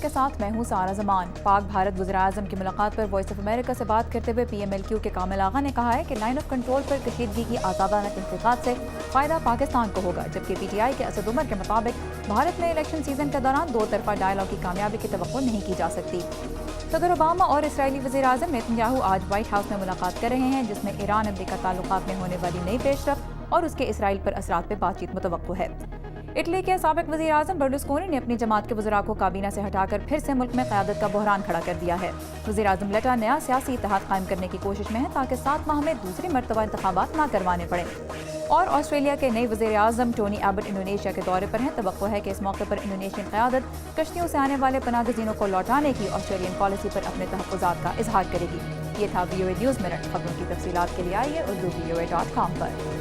کے ساتھ میں ہوں سارا زمان۔ پاک بھارت وزیراعظم کی ملاقات پر وائس آف امریکہ سے بات کرتے ہوئے PMLQ کے کامل آغا نے کہا ہے کہ لائن آف کنٹرول پر کشیدگی کی آزادانہ تحقیقات سے فائدہ پاکستان کو ہوگا، جبکہ PTI کے اسد عمر کے مطابق بھارت میں الیکشن سیزن کے دوران دو طرفہ ڈائیلاگ کی کامیابی کی توقع نہیں کی جا سکتی۔ صدر اوباما اور اسرائیلی وزیراعظم نیتن یاہو آج وائٹ ہاؤس میں ملاقات کر رہے ہیں، جس میں ایران امریکہ تعلقات میں ہونے والی نئی پیش رفت اور اس کے اسرائیل پر اثرات پہ بات چیت متوقع ہے۔ اٹلی کے سابق وزیر اعظم برلوسکونی نے اپنی جماعت کے وزراء کو کابینہ سے ہٹا کر پھر سے ملک میں قیادت کا بحران کھڑا کر دیا ہے۔ وزیر اعظم لیٹا نیا سیاسی اتحاد قائم کرنے کی کوشش میں ہے تاکہ 7 ماہ میں دوسری مرتبہ انتخابات نہ کروانے پڑیں۔ اور آسٹریلیا کے نئے وزیر اعظم ٹونی ایبٹ انڈونیشیا کے دورے پر ہیں۔ توقع ہے کہ اس موقع پر انڈونیشین قیادت کشتیوں سے آنے والے پناہ گزینوں کو لوٹانے کی آسٹریلین پالیسی پر اپنے تحفظات کا اظہار کرے گی۔ یہ تھا VOA نیوز منٹ۔ خبروں کی تفصیلات کے لیے آئیے urduvoa.com پر۔